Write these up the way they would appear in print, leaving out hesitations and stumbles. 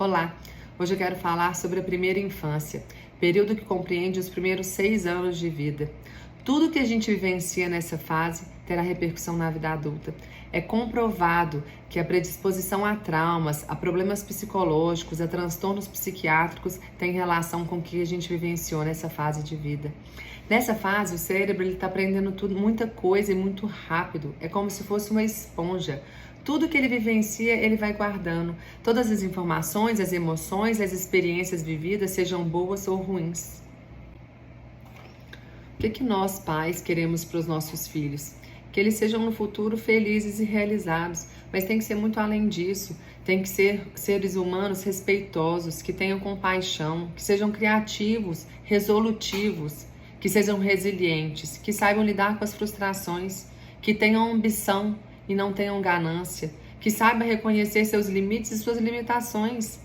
Olá, hoje eu quero falar sobre a primeira infância, período que compreende os primeiros 6 anos de vida. Tudo que a gente vivencia nessa fase terá repercussão na vida adulta. É comprovado que a predisposição a traumas, a problemas psicológicos, a transtornos psiquiátricos tem relação com o que a gente vivenciou nessa fase de vida. Nessa fase, o cérebro está aprendendo muita coisa e muito rápido. É como se fosse uma esponja. Tudo que ele vivencia, ele vai guardando. Todas as informações, as emoções, as experiências vividas, sejam boas ou ruins. O que nós, pais, queremos para os nossos filhos? Que eles sejam no futuro felizes e realizados, mas tem que ser muito além disso. Tem que ser seres humanos respeitosos, que tenham compaixão, que sejam criativos, resolutivos, que sejam resilientes, que saibam lidar com as frustrações, que tenham ambição e não tenham ganância, que saibam reconhecer seus limites e suas limitações.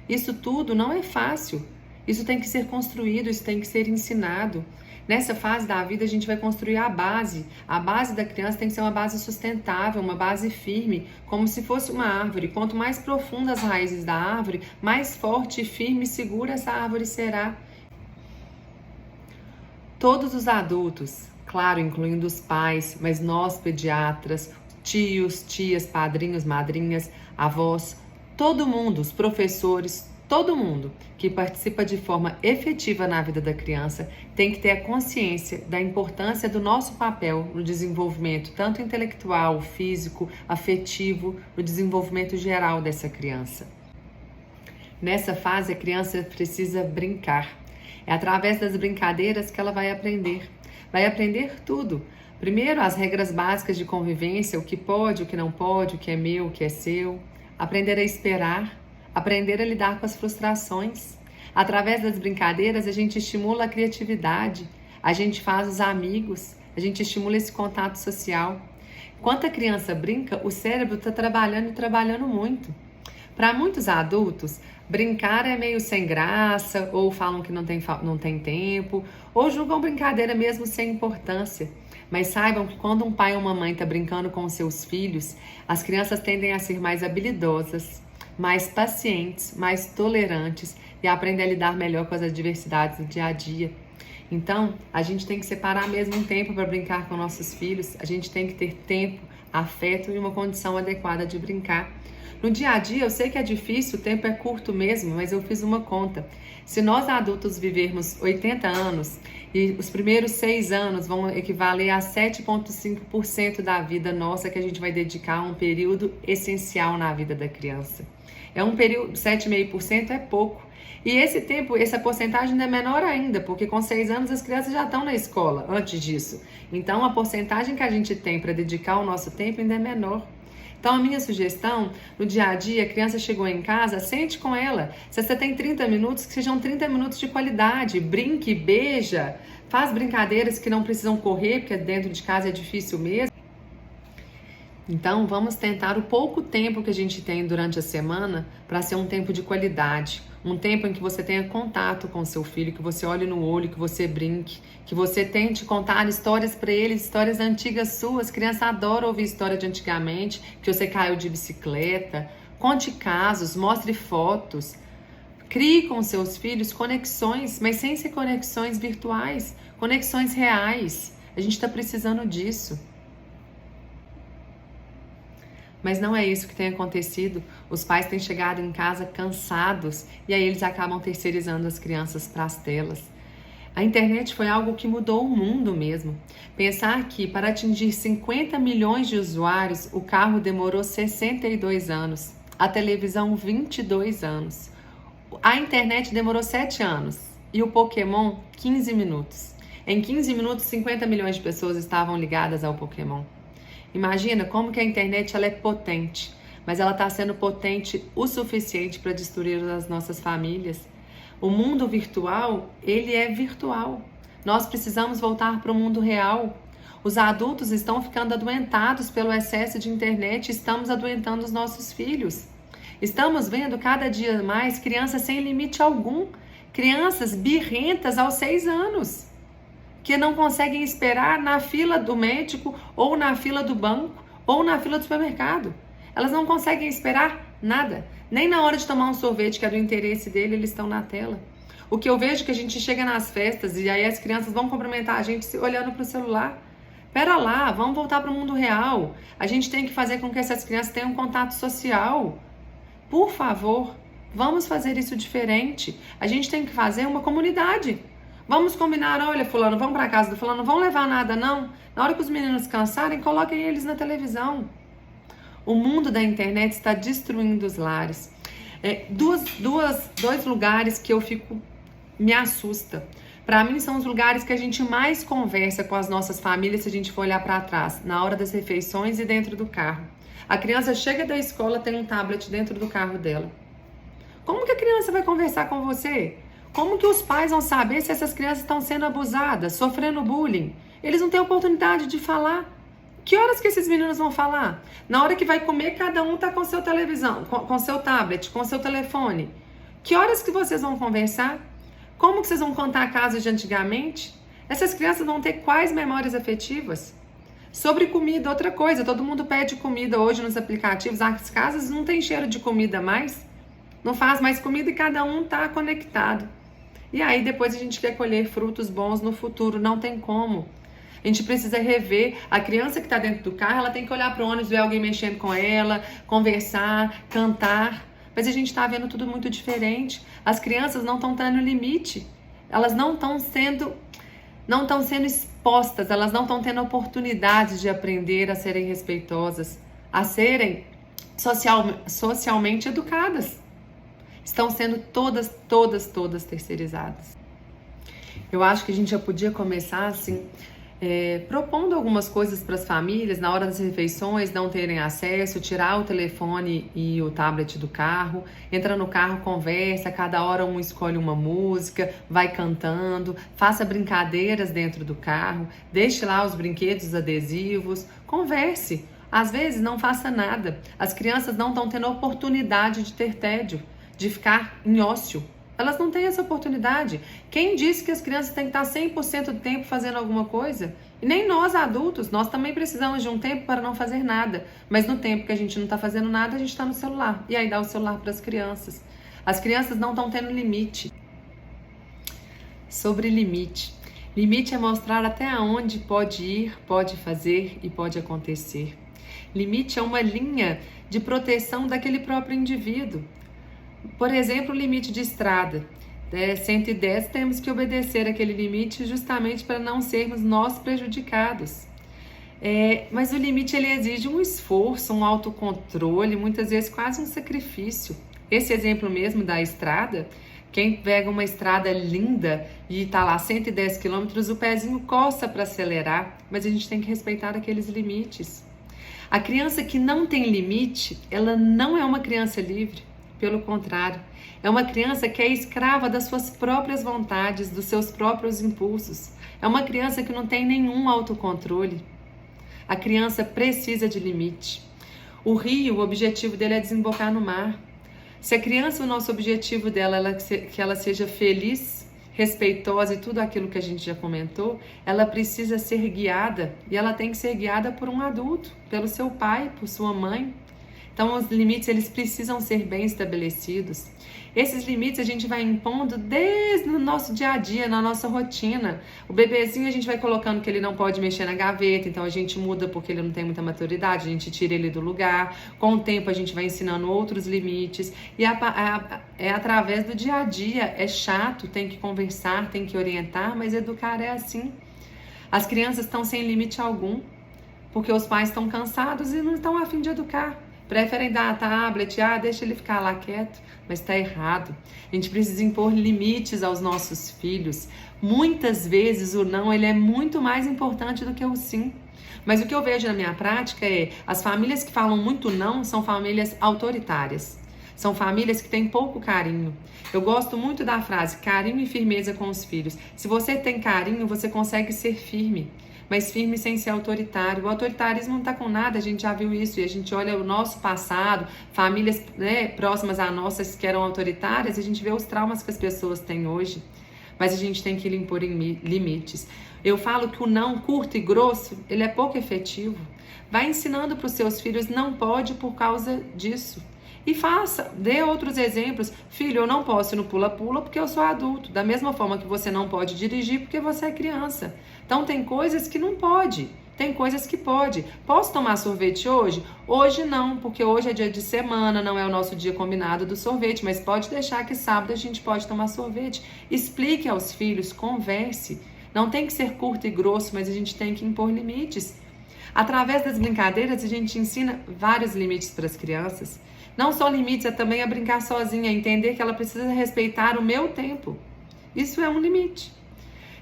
Isso tudo não é fácil. Isso tem que ser construído, isso tem que ser ensinado. Nessa fase da vida a gente vai construir a base. A base da criança tem que ser uma base sustentável, uma base firme, como se fosse uma árvore. Quanto mais profundas as raízes da árvore, mais forte, firme e segura essa árvore será. Todos os adultos, claro, incluindo os pais, mas nós pediatras, tios, tias, padrinhos, madrinhas, avós, todo mundo, os professores, todo mundo que participa de forma efetiva na vida da criança tem que ter a consciência da importância do nosso papel no desenvolvimento tanto intelectual, físico, afetivo, no desenvolvimento geral dessa criança. Nessa fase, a criança precisa brincar. É através das brincadeiras que ela vai aprender. Vai aprender tudo. Primeiro, as regras básicas de convivência, o que pode, o que não pode, o que é meu, o que é seu. Aprender a esperar, aprender a lidar com as frustrações. Através das brincadeiras, a gente estimula a criatividade, a gente faz os amigos, a gente estimula esse contato social. Enquanto a criança brinca, o cérebro está trabalhando e trabalhando muito. Para muitos adultos, brincar é meio sem graça, ou falam que não tem tempo, ou julgam brincadeira mesmo sem importância. Mas saibam que quando um pai ou uma mãe está brincando com os seus filhos, as crianças tendem a ser mais habilidosas, mais pacientes, mais tolerantes e aprendem a lidar melhor com as adversidades do dia a dia. Então, a gente tem que separar mesmo um tempo para brincar com nossos filhos, a gente tem que ter tempo, afeto e uma condição adequada de brincar. No dia a dia, eu sei que é difícil, o tempo é curto mesmo, mas eu fiz uma conta. Se nós adultos vivermos 80 anos e os primeiros 6 anos vão equivaler a 7,5% da vida nossa que a gente vai dedicar a um período essencial na vida da criança. É um período, 7,5% é pouco. E esse tempo, essa porcentagem ainda é menor ainda, porque com 6 anos as crianças já estão na escola, antes disso. Então, a porcentagem que a gente tem para dedicar o nosso tempo ainda é menor. Então, a minha sugestão, no dia a dia, a criança chegou em casa, sente com ela. Se você tem 30 minutos, que sejam 30 minutos de qualidade. Brinque, beija, faz brincadeiras que não precisam correr, porque dentro de casa é difícil mesmo. Então, vamos tentar o pouco tempo que a gente tem durante a semana para ser um tempo de qualidade. Um tempo em que você tenha contato com seu filho, que você olhe no olho, que você brinque, que você tente contar histórias para ele, histórias antigas suas. Criança adora ouvir história de antigamente, que você caiu de bicicleta. Conte casos, mostre fotos. Crie com seus filhos conexões, mas sem ser conexões virtuais, conexões reais. A gente está precisando disso. Mas não é isso que tem acontecido. Os pais têm chegado em casa cansados e aí eles acabam terceirizando as crianças para as telas. A internet foi algo que mudou o mundo mesmo. Pensar que para atingir 50 milhões de usuários, o carro demorou 62 anos, a televisão 22 anos. A internet demorou 7 anos e o Pokémon 15 minutos. Em 15 minutos, 50 milhões de pessoas estavam ligadas ao Pokémon. Imagina como que a internet ela é potente, mas ela está sendo potente o suficiente para destruir as nossas famílias. O mundo virtual, ele é virtual. Nós precisamos voltar para o mundo real. Os adultos estão ficando adoentados pelo excesso de internet, estamos adoentando os nossos filhos. Estamos vendo cada dia mais crianças sem limite algum, crianças birrentas aos 6 anos. Que não conseguem esperar na fila do médico, ou na fila do banco, ou na fila do supermercado. Elas não conseguem esperar nada, Nem na hora de tomar um sorvete, que é do interesse dele, eles estão na tela. O que eu vejo é que a gente chega nas festas e aí as crianças vão cumprimentar a gente olhando para o celular. Pera lá, vamos voltar para o mundo real. A gente tem que fazer com que essas crianças tenham um contato social. Por favor, vamos fazer isso diferente. A gente tem que fazer uma comunidade. Vamos combinar, olha, fulano, vamos para casa do fulano, não vão levar nada não. Na hora que os meninos cansarem, coloquem eles na televisão. O mundo da internet está destruindo os lares. Dois lugares que me assusta. Para mim são os lugares que a gente mais conversa com as nossas famílias se a gente for olhar para trás, na hora das refeições e dentro do carro. A criança chega da escola, tem um tablet dentro do carro dela. Como que a criança vai conversar com você? Como que os pais vão saber se essas crianças estão sendo abusadas, sofrendo bullying? Eles não têm oportunidade de falar. Que horas que esses meninos vão falar? Na hora que vai comer, cada um tá com seu televisão, com seu tablet, com seu telefone. Que horas que vocês vão conversar? Como que vocês vão contar casos de antigamente? Essas crianças vão ter quais memórias afetivas? Sobre comida, outra coisa, todo mundo pede comida hoje nos aplicativos, as casas não tem cheiro de comida mais, não faz mais comida e cada um tá conectado. E aí depois a gente quer colher frutos bons no futuro, não tem como. A gente precisa rever. A criança que está dentro do carro, ela tem que olhar para o ônibus, ver alguém mexendo com ela, conversar, cantar. Mas a gente está vendo tudo muito diferente. As crianças não estão tendo limite. Elas não estão sendo expostas, elas não estão tendo oportunidade de aprender a serem respeitosas, a serem socialmente educadas. Estão sendo todas terceirizadas. Eu acho que a gente já podia começar assim, propondo algumas coisas para as famílias, na hora das refeições não terem acesso, tirar o telefone e o tablet do carro, entra no carro, conversa, cada hora um escolhe uma música, vai cantando, faça brincadeiras dentro do carro, deixe lá os brinquedos, os adesivos, converse. Às vezes não faça nada, as crianças não estão tendo oportunidade de ter tédio, de ficar em ócio. Elas não têm essa oportunidade. Quem disse que as crianças têm que estar 100% do tempo fazendo alguma coisa? E nem nós adultos, nós também precisamos de um tempo para não fazer nada. Mas no tempo que a gente não está fazendo nada, a gente está no celular. E aí dá o celular para as crianças. As crianças não estão tendo limite. Sobre limite. Limite é mostrar até onde pode ir, pode fazer e pode acontecer. Limite é uma linha de proteção daquele próprio indivíduo. Por exemplo, o limite de estrada. 110, temos que obedecer aquele limite justamente para não sermos nós prejudicados. Mas o limite ele exige um esforço, um autocontrole, muitas vezes quase um sacrifício. Esse exemplo mesmo da estrada, quem pega uma estrada linda e está lá 110 quilômetros, o pezinho coça para acelerar, mas a gente tem que respeitar aqueles limites. A criança que não tem limite, ela não é uma criança livre. Pelo contrário, é uma criança que é escrava das suas próprias vontades, dos seus próprios impulsos. É uma criança que não tem nenhum autocontrole. A criança precisa de limite. O rio, o objetivo dele é desembocar no mar. Se a criança, o nosso objetivo dela é que ela seja feliz, respeitosa e tudo aquilo que a gente já comentou, ela precisa ser guiada e ela tem que ser guiada por um adulto, pelo seu pai, por sua mãe. Então, os limites, eles precisam ser bem estabelecidos. Esses limites a gente vai impondo desde o nosso dia a dia, na nossa rotina. O bebezinho a gente vai colocando que ele não pode mexer na gaveta, então a gente muda porque ele não tem muita maturidade, a gente tira ele do lugar. Com o tempo a gente vai ensinando outros limites. E é através do dia a dia. É chato, tem que conversar, tem que orientar, mas educar é assim. As crianças estão sem limite algum, porque os pais estão cansados e não estão a fim de educar. Preferem dar a tablet, deixa ele ficar lá quieto, mas está errado. A gente precisa impor limites aos nossos filhos. Muitas vezes o não ele é muito mais importante do que o sim. Mas o que eu vejo na minha prática é as famílias que falam muito não são famílias autoritárias. São famílias que têm pouco carinho. Eu gosto muito da frase carinho e firmeza com os filhos. Se você tem carinho, você consegue ser firme. Mas firme sem ser autoritário. O autoritarismo não está com nada, a gente já viu isso, e a gente olha o nosso passado, famílias próximas a nossas que eram autoritárias, e a gente vê os traumas que as pessoas têm hoje, mas a gente tem que impor limites. Eu falo que o não curto e grosso, ele é pouco efetivo. Vai ensinando para os seus filhos, não pode por causa disso. E dê outros exemplos. Filho, eu não posso ir no pula-pula porque eu sou adulto. Da mesma forma que você não pode dirigir porque você é criança. Então tem coisas que não pode, tem coisas que pode. Posso tomar sorvete hoje? Hoje não, porque hoje é dia de semana, não é o nosso dia combinado do sorvete, mas pode deixar que sábado a gente pode tomar sorvete. Explique aos filhos, converse. Não tem que ser curto e grosso, mas a gente tem que impor limites. Através das brincadeiras, a gente ensina vários limites para as crianças. Não só limites, é também a brincar sozinha, entender que ela precisa respeitar o meu tempo. Isso é um limite.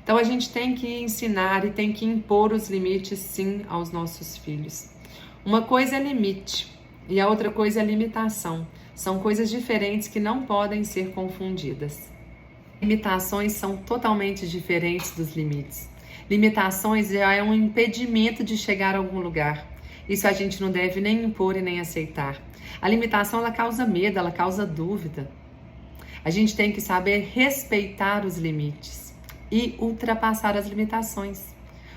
Então a gente tem que ensinar e tem que impor os limites, sim, aos nossos filhos. Uma coisa é limite e a outra coisa é limitação. São coisas diferentes que não podem ser confundidas. Limitações são totalmente diferentes dos limites. Limitações já é um impedimento de chegar a algum lugar. Isso a gente não deve nem impor e nem aceitar. A limitação, ela causa medo, ela causa dúvida. A gente tem que saber respeitar os limites e ultrapassar as limitações.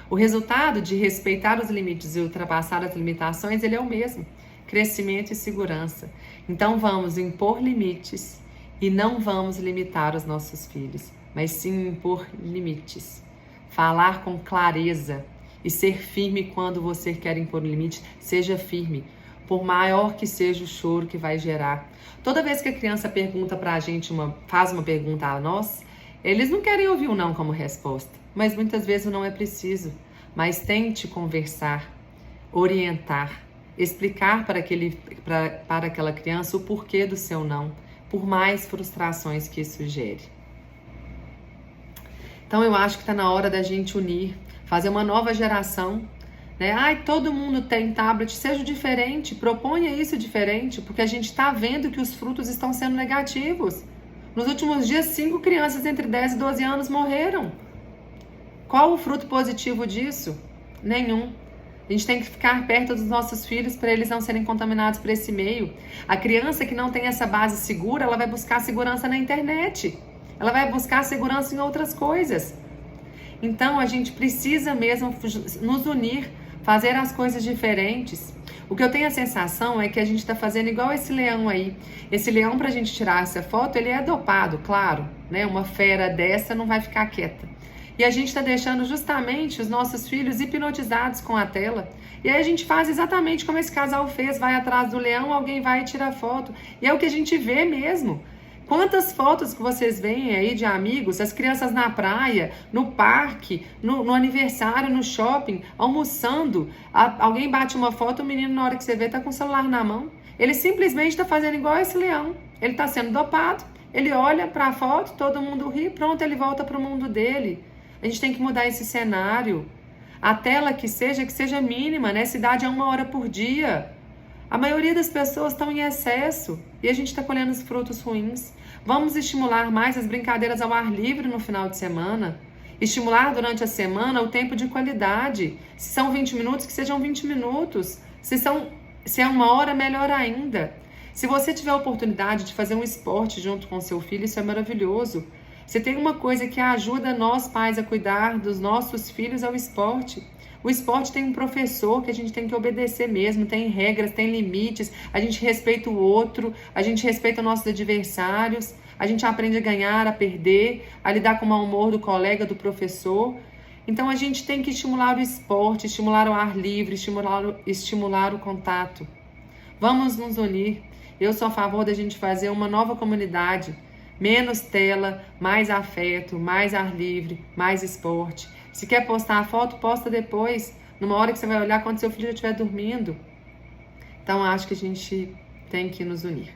O resultado de respeitar os limites e ultrapassar as limitações, ele é o mesmo: crescimento e segurança. Então vamos impor limites e não vamos limitar os nossos filhos, mas sim impor limites. Falar com clareza e ser firme quando você quer impor um limite. Seja firme, por maior que seja o choro que vai gerar. Toda vez que a criança pergunta pra gente, faz uma pergunta a nós, eles não querem ouvir o não como resposta, mas muitas vezes o não é preciso. Mas tente conversar, orientar, explicar para aquela criança o porquê do seu não, por mais frustrações que isso gere. Então eu acho que está na hora da gente unir, fazer uma nova geração, né? Ai, todo mundo tem tablet, seja diferente, proponha isso diferente, porque a gente está vendo que os frutos estão sendo negativos. Nos últimos dias, 5 crianças entre 10 e 12 anos morreram. Qual o fruto positivo disso? Nenhum. A gente tem que ficar perto dos nossos filhos para eles não serem contaminados por esse meio. A criança que não tem essa base segura, ela vai buscar segurança na internet. Ela vai buscar segurança em outras coisas. Então, a gente precisa mesmo nos unir, fazer as coisas diferentes. O que eu tenho a sensação é que a gente está fazendo igual esse leão aí. Esse leão, para a gente tirar essa foto, ele é dopado, claro, né? Uma fera dessa não vai ficar quieta. E a gente está deixando justamente os nossos filhos hipnotizados com a tela. E aí a gente faz exatamente como esse casal fez, vai atrás do leão, alguém vai e tira foto. E é o que a gente vê mesmo. Quantas fotos que vocês veem aí de amigos, as crianças na praia, no parque, no aniversário, no shopping, almoçando. Alguém bate uma foto, o menino, na hora que você vê, tá com o celular na mão. Ele simplesmente está fazendo igual esse leão. Ele está sendo dopado, ele olha para a foto, todo mundo ri, pronto, ele volta para o mundo dele. A gente tem que mudar esse cenário. A tela que seja mínima, né? Cidade é 1 hora por dia. A maioria das pessoas estão em excesso e a gente está colhendo os frutos ruins. Vamos estimular mais as brincadeiras ao ar livre no final de semana. Estimular durante a semana o tempo de qualidade. Se são 20 minutos, que sejam 20 minutos. Se é 1 hora, melhor ainda. Se você tiver a oportunidade de fazer um esporte junto com seu filho, isso é maravilhoso. Se tem uma coisa que ajuda nós pais a cuidar dos nossos filhos, é o esporte. O esporte tem um professor que a gente tem que obedecer mesmo, tem regras, tem limites, a gente respeita o outro, a gente respeita nossos adversários, a gente aprende a ganhar, a perder, a lidar com o mau humor do colega, do professor. Então a gente tem que estimular o esporte, estimular o ar livre, estimular o contato. Vamos nos unir. Eu sou a favor da gente fazer uma nova comunidade. Menos tela, mais afeto, mais ar livre, mais esporte. Se quer postar a foto, posta depois, numa hora que você vai olhar quando seu filho já estiver dormindo. Então, acho que a gente tem que nos unir.